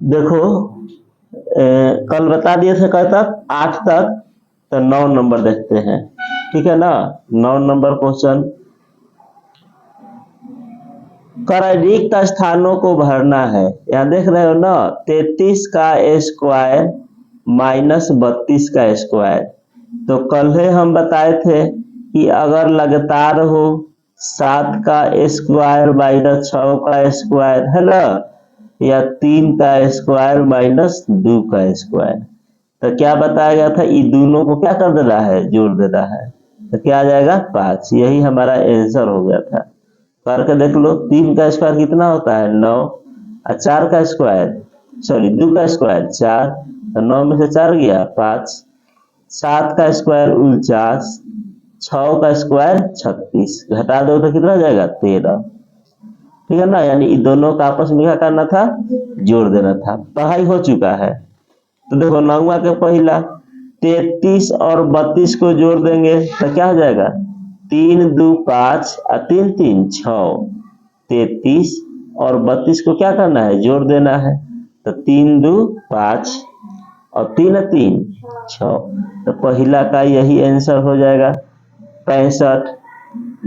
देखो कल बता दिए थे कल तक 8 तक, तो 9 नंबर देखते हैं। ठीक है ना। 9 नंबर क्वेश्चन, रिक्त स्थानों को भरना है। यहाँ देख रहे हो ना, 33 का स्क्वायर माइनस 32 का स्क्वायर। तो कल ही हम बताए थे कि अगर लगातार हो 7 का स्क्वायर माइनस 6 का स्क्वायर है ना, या 3 का स्क्वायर माइनस 2 का स्क्वायर, तो क्या बताया गया था, इन दोनों को क्या कर देना है, जोड़ देना है। तो क्या आ जाएगा 5। यही हमारा आंसर हो गया था। करके देख लो, 3 का स्क्वायर कितना होता है 9, और 4 का स्क्वायर, सॉरी 2 का स्क्वायर 4, तो 9 में से 4 गया 5। 7 का स्क्वायर 49, 6 का स्क्वायर 36, घटा दो तो कितना जाएगा 13। ठीक है ना। यानी इन दोनों का आपस में क्या करना था, जोड़ देना था। पढ़ाई हो चुका है। तो देखो 9वां के पहला 33 और 32 को जोड़ देंगे तो क्या हो जाएगा, 3 2 5 और 3 3 6। 33 और 32 को क्या करना है, जोड़ देना है। तो 3 2 5 और 3 3 6। तो पहला का यही आंसर हो जाएगा 65।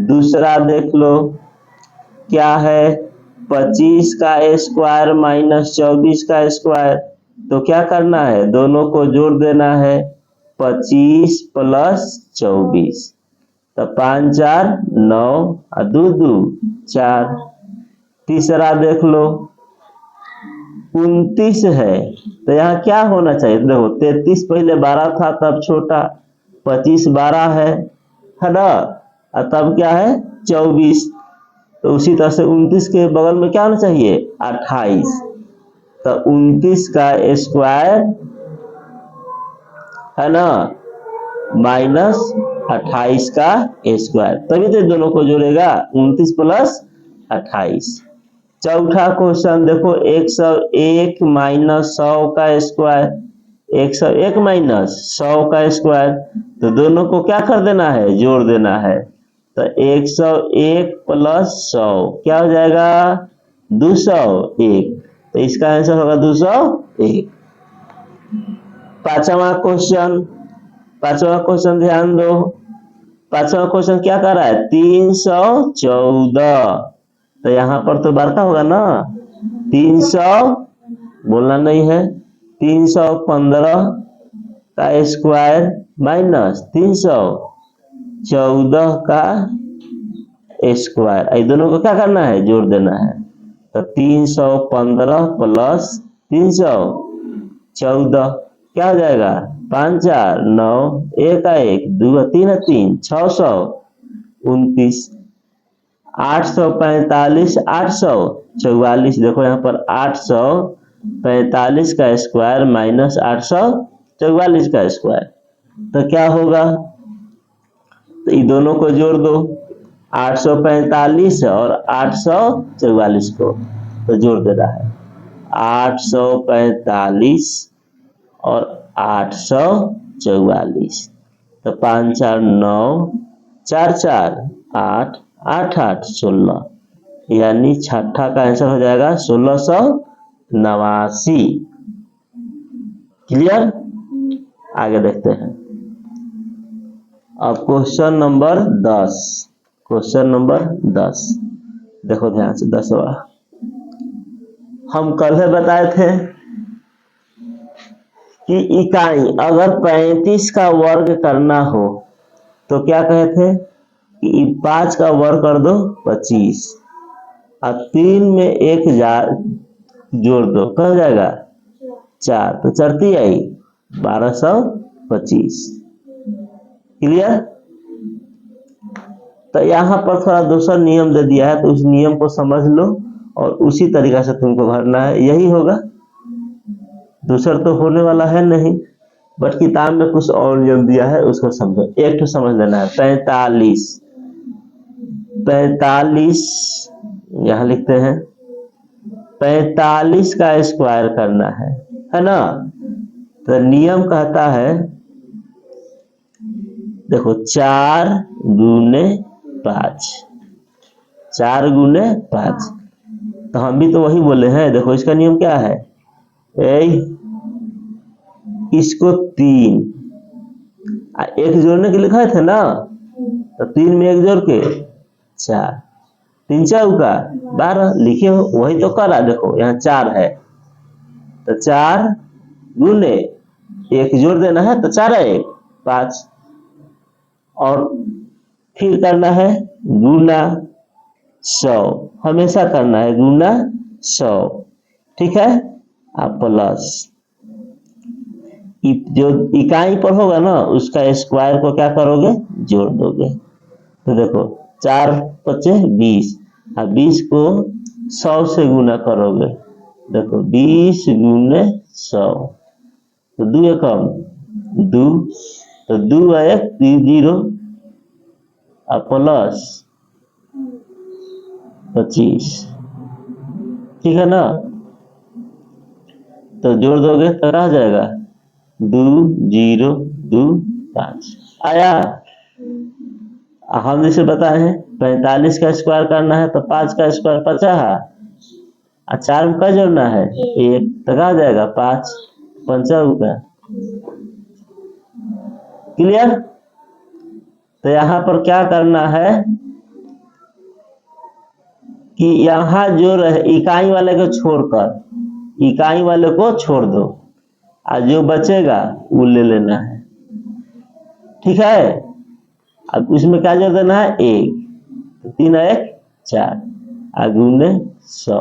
दूसरा देख लो क्या है, 25 का स्क्वायर माइनस 24 का स्क्वायर। तो क्या करना है, दोनों को जोड़ देना है, 25 प्लस 24। तो 5 4 9 और 2 2 4। तीसरा देख लो 29 है, तो यहाँ क्या होना चाहिए, देखो 33 पहले 12 था तब छोटा, 25 12 है ना, और तब क्या है 24। तो उसी तरह से 29 के बगल में क्या होना चाहिए 28। तो 29 का स्क्वायर है ना माइनस 28 का स्क्वायर, तभी तो दोनों को जोड़ेगा 29 प्लस 28। चौथा क्वेश्चन देखो 101 माइनस 100 का स्क्वायर, 101 माइनस 100 का स्क्वायर। तो दोनों को क्या कर देना है, जोड़ देना है। तो 101 प्लस 100 क्या हो जाएगा 201। तो इसका आंसर होगा 201। पांचवा क्वेश्चन ध्यान दो। पांचवा क्वेश्चन क्या कर रहा है 314। तो यहाँ पर तो बड़का होगा ना, 300 बोलना नहीं है, 315 का स्क्वायर माइनस 314 का स्क्वायर। ये दोनों को क्या करना है, जोड़ देना है। तो 315 प्लस 314 क्या हो जाएगा 5 4 9 1 1 2 3 3 629। 845 844, देखो यहाँ पर 845 का स्क्वायर माइनस 844 का स्क्वायर। तो क्या होगा, तो इन दोनों को जोड़ दो, 845 और 844 को तो जोड़ देना है, 845 और 844। तो 5 4 9 4 4 8 8 8 16, यानी छठा का आंसर हो जाएगा 1689। क्लियर। आगे देखते हैं। अब क्वेश्चन नंबर 10। क्वेश्चन नंबर 10 देखो ध्यान से। 10वां हम कल ही बताए थे कि इकाई अगर 35 का वर्ग करना हो तो क्या कहे थे कि 5 का वर्ग कर दो 25, और 3 में 1 जोड़ दो, क्या हो जाएगा 4। तो चढ़ती आई 1225। क्लियर। तो यहाँ पर थोड़ा दूसरा नियम दे दिया है, तो उस नियम को समझ लो और उसी तरीका से तुमको भरना है, यही होगा। दूसरा तो होने वाला है नहीं, बट किताब में कुछ और नियम दिया है, उसको समझो। एक तो समझ लेना है 45। 45 यहाँ लिखते हैं, 45 का स्क्वायर करना है ना। तो नियम कहता है, देखो 4 गुने 5, 4 गुने 5। तो हम भी तो वही बोले हैं। देखो इसका नियम क्या है, इसको 3 एक जोड़ने के लिखा थे ना, तो 3 में 1 जोड़ के 4, 3 चौका 12 लिखे हो, वही तो करा। देखो यहाँ 4 है तो 4 गुने 1 जोड़ देना है तो 4 है 1 5, और फिर करना है गुना 100, हमेशा करना है गुना 100, ठीक है। आप प्लस जो इकाई पर होगा ना उसका स्क्वायर को क्या करोगे, जोड़ दोगे। तो देखो 4 पचे 20, और 20 को 100 से गुना करोगे। देखो 20 गुने 100, तो 2 एकम 2, तो 2 1 0, और प्लस 25, ठीक है ना। तो जोड़ दोगे तो रह जाएगा 2 0 2 5 आया। हम जैसे बताए हैं 45 का स्क्वायर करना है तो 5 का स्क्वायर 50 है, और 4 में क्या जोड़ना है 1, तो आ जाएगा 5 55 का। क्लियर। तो यहाँ पर क्या करना है कि यहाँ जो रहे इकाई वाले को छोड़कर इकाई वाले को छोड़ दो, और जो बचेगा वो ले लेना है, ठीक है। अब उसमें क्या जोड़ देना है 1, 3 1 4, गुने 100,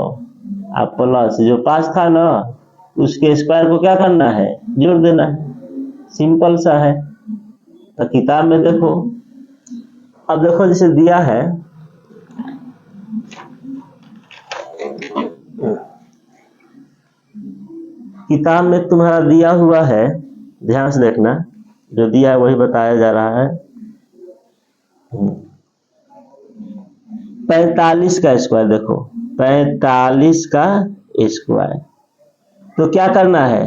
अब प्लस जो 5 था ना उसके स्क्वायर को क्या करना है, जोड़ देना है, सिंपल सा है। तो किताब में देखो, अब देखो जैसे दिया है किताब में तुम्हारा दिया हुआ है, ध्यान से देखना, जो दिया है वही बताया जा रहा है। 45 का स्क्वायर, देखो 45 का स्क्वायर, तो क्या करना है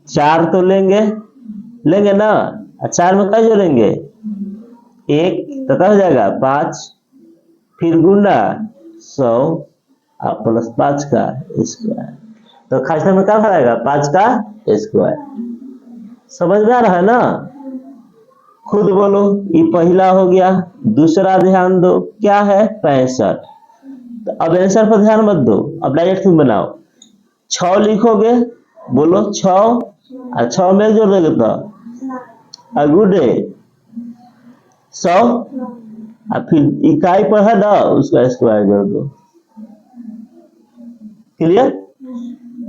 4 तो लेंगे ना, 4 में क्या जोड़ेंगे 1, तो क्या हो जाएगा 5, फिर गुना 100 और प्लस 5 का स्क्वायर, तो खासतर में क्या भराएगा 5 का स्क्वायर। समझ में आ रहा है ना। खुद बोलो, ये पहला हो गया। दूसरा ध्यान दो, क्या है 65। तो अब आंसर पर ध्यान मत दो, अब डायरेक्ट तुम बनाओ। 6 लिखोगे, बोलो 6, और 6 में जोड़ दोगे तो गुडे 100, और फिर इकाई पर है ना उसका स्क्वायर जोड़ दो। क्लियर।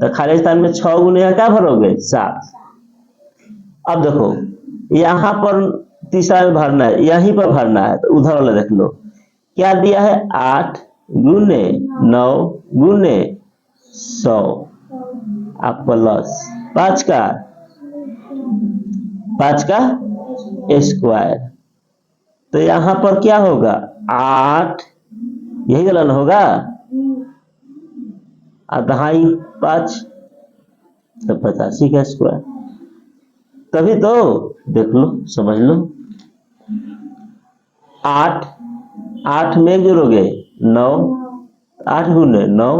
तो खाली स्थान में 6 गुने क्या भरोगे 7। अब देखो यहाँ पर तीसरा में भरना है, यहीं पर भरना है, तो उधर वाला देख लो क्या दिया है 8 गुने 9 गुने 100 आप प्लस 5 का स्क्वायर। तो यहाँ पर क्या होगा 8, यही गलन होगा, आधाई 5, तो 85 का स्क्वायर। तभी तो देख लो, समझ लो। 8 में जोड़ोगे 9, 8 गुने 9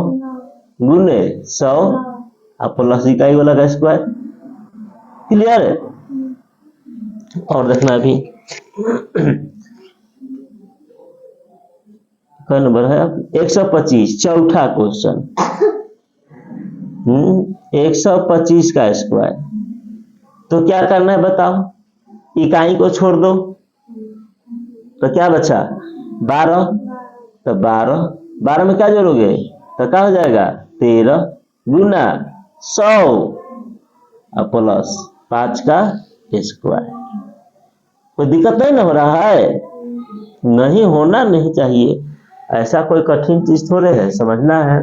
गुने 100 और प्लस इकाई वाला का स्क्वायर। क्लियर है। और देखना अभी क्या नंबर है 125, चौथा क्वेश्चन। 125 का स्क्वायर, तो क्या करना है बताओ, इकाई को छोड़ दो तो क्या बचा 12, तो 12 में क्या जोड़ोगे तो क्या हो जाएगा 13 गुना 100 और प्लस 5 का स्क्वायर। कोई दिक्कत नहीं ना हो रहा है, नहीं होना नहीं चाहिए, ऐसा कोई कठिन चीज थोड़े है, समझना है।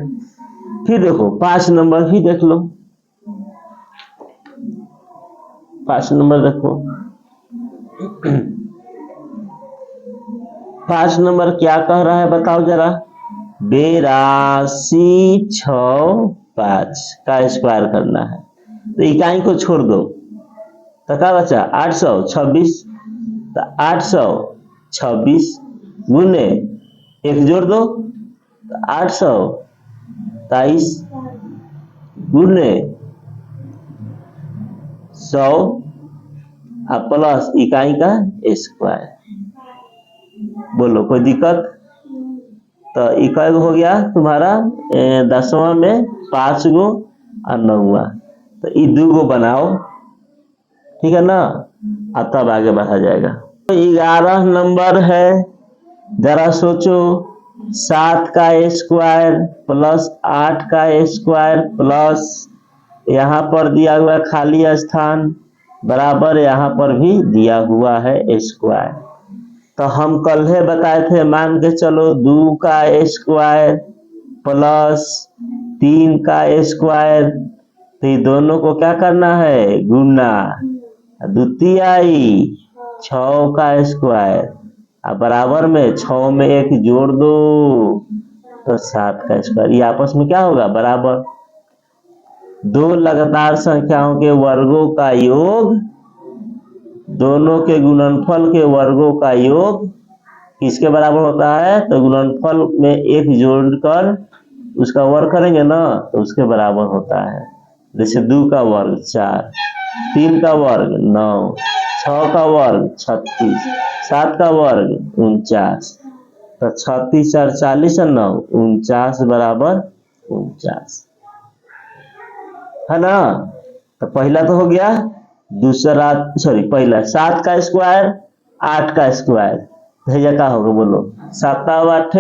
फिर देखो 5 नंबर भी देख लो, 5 नंबर देखो। 5 नंबर क्या कह रहा है बताओ जरा, 82 6 5 का स्क्वायर करना है। तो इकाई को छोड़ दो तो क्या बचा 826, तो 826 गुने 1 जोड़ दो तो 823 गुने 100 प्लस इकाई का स्क्वायर। बोलो कोई दिक्कत? तो इकाई हो गया तुम्हारा 10वां में 5 गो और 9वां, तो ये 2 गो बनाओ, ठीक है ना, अब तब आगे बढ़ा जाएगा। तो 11 नंबर है, जरा सोचो, 7 का स्क्वायर प्लस 8 का स्क्वायर प्लस यहाँ पर दिया हुआ खाली स्थान बराबर यहाँ पर भी दिया हुआ है स्क्वायर। तो हम कल ही बताए थे, मान के चलो 2 का स्क्वायर प्लस 3 का स्क्वायर, तो ये दोनों को क्या करना है, गुना, द्वितीयाई 6 का स्क्वायर अब बराबर में 6 में 1 जोड़ दो तो 7 का स्क्वायर, ये आपस में क्या होगा, बराबर। 2 लगातार संख्याओं के वर्गों का योग, दोनों के गुणनफल के वर्गों का योग किसके बराबर होता है, तो गुणनफल में 1 जोड़कर उसका वर्ग करेंगे ना तो उसके बराबर होता है। जैसे 2 का वर्ग 4, 3 का वर्ग 9, 6 का वर्ग 36, 7 का वर्ग 49, तो 36 और 40 और 9 49 बराबर 49 है ना। तो पहला तो हो गया, दूसरा पहला 7 का स्क्वायर 8 का स्क्वायर, भैया क्या होगा बोलो, 7 8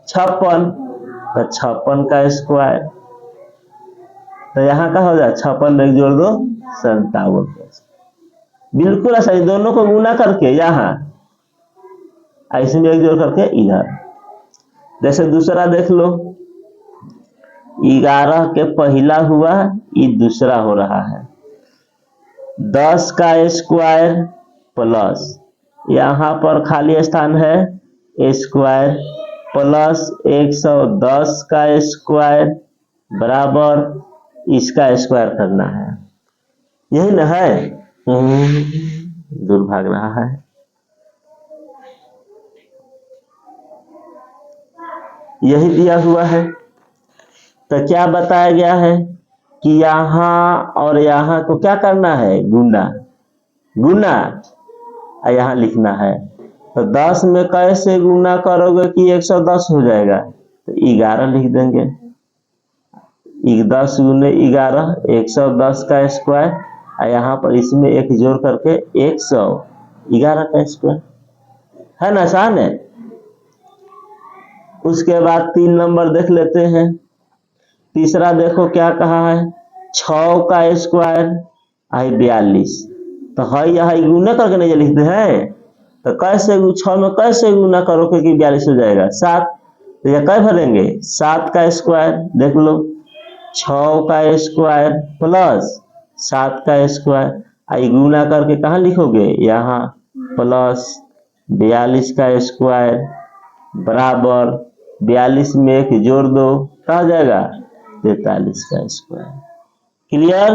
56, तो 56 का स्क्वायर, तो यहाँ का हो जाए 56 में 1 जोड़ दो 57, बिल्कुल ऐसा, दोनों को गुना करके यहाँ ऐसे में 1 जोड़ करके इधर। जैसे दूसरा देख लो, 11 के पहला हुआ, ये दूसरा हो रहा है, 10 का स्क्वायर प्लस यहाँ पर खाली स्थान है स्क्वायर प्लस 110 का स्क्वायर बराबर इसका स्क्वायर करना है, यही ना है, दूर भाग रहा है, यही दिया हुआ है। तो क्या बताया गया है कि यहाँ और यहाँ को क्या करना है, गुना, गुना और यहाँ लिखना है। तो 10 में कैसे गुना करोगे कि 110 हो जाएगा, तो 11 लिख देंगे, 10 गुने 11 110 का स्क्वायर, और यहाँ पर इसमें 1 जोड़ करके 111 का स्क्वायर, है ना, आसान है। उसके बाद 3 नंबर देख लेते हैं। तीसरा देखो क्या कहा है, 6 का स्क्वायर आई 42, तो है यहाँ गुना करके नहीं लिखते हैं, तो कैसे 6 में कैसे गुना करो कि 42 हो जाएगा, 7, तो यह कै भरेंगे, 7 का स्क्वायर, देख लो 6 का स्क्वायर प्लस 7 का स्क्वायर, आई गुना करके कहाँ लिखोगे, यहाँ प्लस 42 का स्क्वायर बराबर 42 में 1 जोड़ दो क्या हो जाएगा, 43 का स्क्वायर। क्लियर?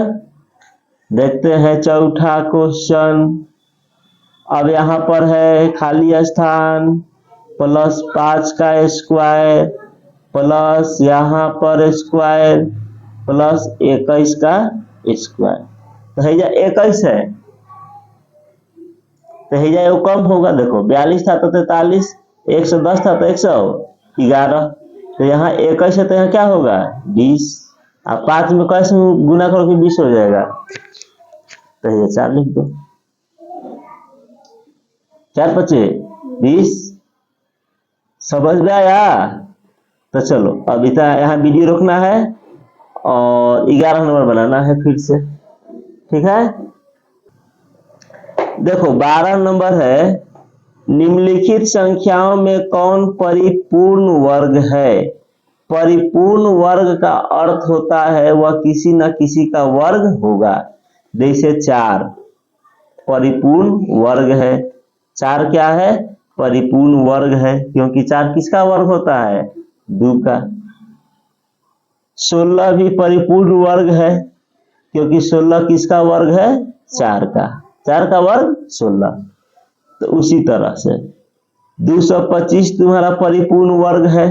देखते हैं चौथा क्वेश्चन। अब यहाँ पर है खाली स्थान प्लस 5 का स्क्वायर प्लस यहाँ पर स्क्वायर प्लस 21 का स्क्वायर, तो हैजा 21 है, तो हैजा वो कम होगा, देखो 42 था तो 43, 110 था तो 111, तो यहाँ 21 है तो यहाँ क्या होगा 20, अब 5 में कैसे गुना करो कि 20 हो जाएगा, तो ये 4 लिख दो, 4 5 20, समझ में आया। तो चलो अब इतना यहाँ वीडियो रोकना है और 11 नंबर बनाना है फिर से, ठीक है। देखो 12 नंबर है, निम्नलिखित संख्याओं में कौन परिपूर्ण वर्ग है। परिपूर्ण वर्ग का अर्थ होता है वह किसी न किसी का वर्ग होगा, जैसे 4 परिपूर्ण वर्ग है, 4 क्या है, परिपूर्ण वर्ग है, क्योंकि 4 किसका वर्ग होता है, 2 का। 16 भी परिपूर्ण वर्ग है, क्योंकि 16 किसका वर्ग है, 4 का, 4 का वर्ग 16। तो उसी तरह से 225 तुम्हारा परिपूर्ण वर्ग है,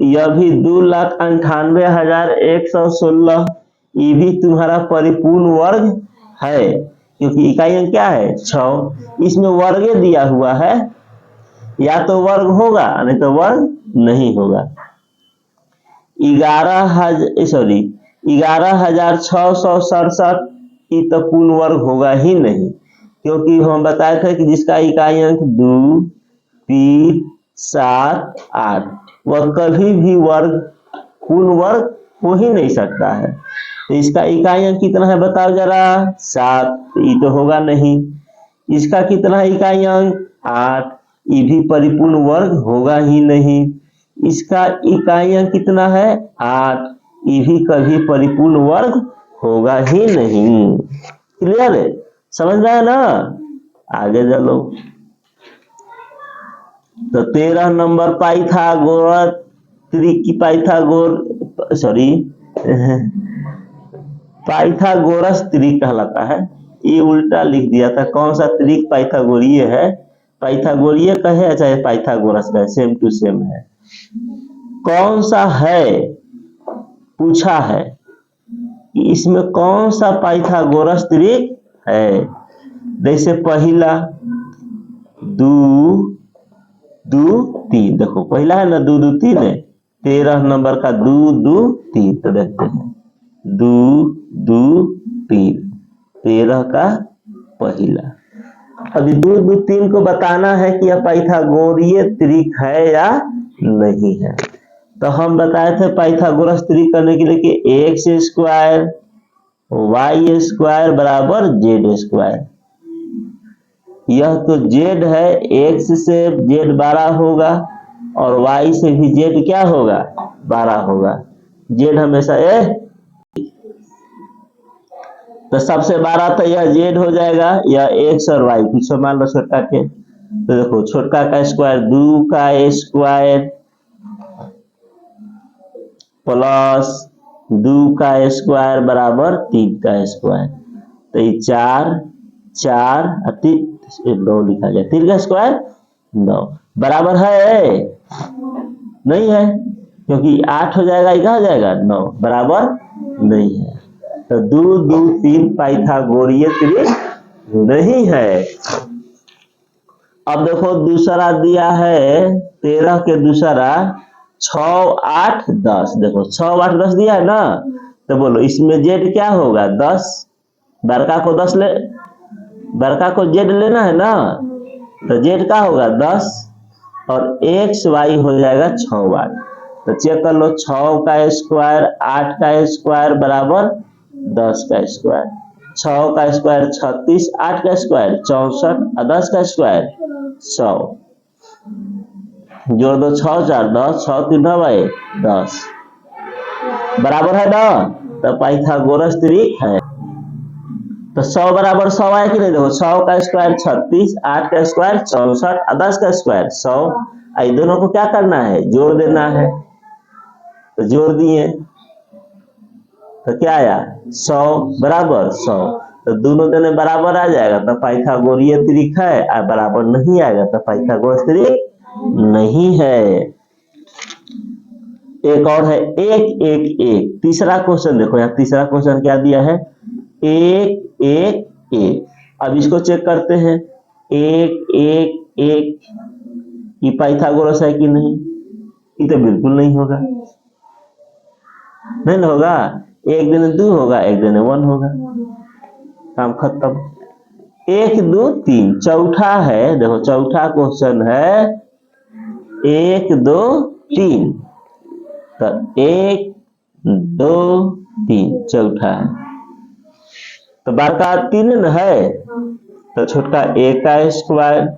यह भी 2,98,116, ये भी तुम्हारा परिपूर्ण वर्ग है, क्योंकि इकाई अंक क्या है 6, इसमें वर्ग दिया हुआ है, या तो वर्ग होगा नहीं तो वर्ग नहीं होगा। 11,667 की तो पूर्ण वर्ग होगा ही नहीं, क्योंकि हम बताए थे कि जिसका इकाई अंक 2, 3, 7, 8 वह कभी भी वर्ग पूर्ण वर्ग हो ही नहीं सकता है। तो इसका इकाई अंक कितना है बताओ जरा 7, ये तो होगा नहीं। इसका कितना है इकाई अंक 8, ये भी परिपूर्ण वर्ग होगा ही नहीं। इसका इकाई अंक कितना है 8, ये भी कभी परिपूर्ण वर्ग होगा ही नहीं। क्लियर है, समझ में आया ना? आगे चलो। तो 13 नंबर पाइथागोरस त्रिक कहलाता है। ये उल्टा लिख दिया था, कौन सा त्रिक पाइथागोरीय है, पाइथागोरीय कहे चाहे पाइथागोरस कहे, सेम टू सेम है। कौन सा है पूछा है कि इसमें कौन सा पाइथागोरस त्रिक है। जैसे पहला 2, 2, 3, देखो पहला है ना 2, 2, 3 है। 13 नंबर का 2, 2, 3, तो देखते हैं 2, 2, 3, 13 का पहला। अभी 2, 2, 3 को बताना है कि यह पाइथागोरीय त्रिक है या नहीं है। तो हम बताए थे पाइथागोरस त्रिक करने के लिए कि x स्क्वायर y स्क्वायर बराबर z स्क्वायर। यह तो z है, x से z 12 होगा और y से भी z क्या होगा 12 होगा। z हमेशा तो सबसे 12 तो यह z हो जाएगा, यह x और y कुछ मान लो छोटका के। तो देखो छोटका का स्क्वायर 2 का स्क्वायर प्लस 2 का स्क्वायर बराबर 3 का स्क्वायर। तो ये 4 और 9 लिखा गया। 3 का स्क्वायर 9 बराबर है नहीं है, क्योंकि 8 हो जाएगा, ये कहा जाएगा 9 बराबर नहीं है। तो 2, 2, 3 पाइथागोरीय त्रिक नहीं है। अब देखो दूसरा दिया है 13 के दूसरा 6, 8, 10। देखो 6, 8, 10 दिया है ना, तो बोलो इसमें z क्या होगा 10। बड़का को 10 ले, बड़का को z लेना है ना, तो z का होगा 10 और x y हो जाएगा 6y। तो चेक कर लो 6 का स्क्वायर 8 का स्क्वायर बराबर 10 का स्क्वायर। 6 का स्क्वायर 36, 8 का स्क्वायर 64 और 10 का स्क्वायर 100। जोड़ दो 6, 4, 10, 6, 3, 10 बराबर है ना। तो पाइथागोरस त्रिक है। तो 100 बराबर 100 आया कि नहीं। देखो 100 का स्क्वायर 36, 8 का स्क्वायर 64 और 10 का स्क्वायर 100। ये दोनों को क्या करना है जोड़ देना है। तो जोड़ दिए तो क्या आया 100 बराबर 100। तो दोनों दोनों बराबर आ जाएगा तो पाइथागोरीय त्रिक है, और बराबर नहीं आएगा तो पाइथागोरस त्रिक नहीं है। एक और है 1, 1, 1। तीसरा क्वेश्चन देखो, यहाँ तीसरा क्वेश्चन क्या दिया है 1, 1, 1। अब इसको चेक करते हैं 1, 1, 1 ये पाइथागोरस है कि नहीं। ये तो बिल्कुल नहीं होगा, नहीं होगा। 1 दूनी 2 होगा, 1 दूनी 1 होगा, काम खत्म। 1, 2, 3 चौथा है। देखो चौथा क्वेश्चन है 1, 2, 3। तो 1, 2, 3 चौथा है। तो बड़का 3 है, तो छोटका 1 का स्क्वायर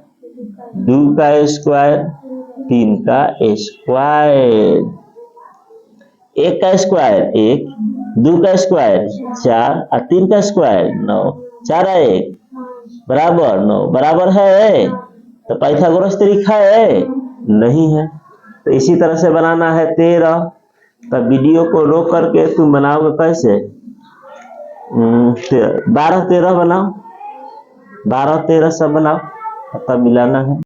2 का स्क्वायर 3 का स्क्वायर। 1 का स्क्वायर 1, 2 का स्क्वायर 4 और 3 का स्क्वायर 9। 4 और 1 बराबर 9 बराबर है। तो पाइथागोरस त्रिक है नहीं है। तो इसी तरह से बनाना है 13। तो वीडियो को रोक करके तुम बनाओगे कैसे 12, 13 बनाओ, 12, 13 सब बनाओ, तब मिलाना है।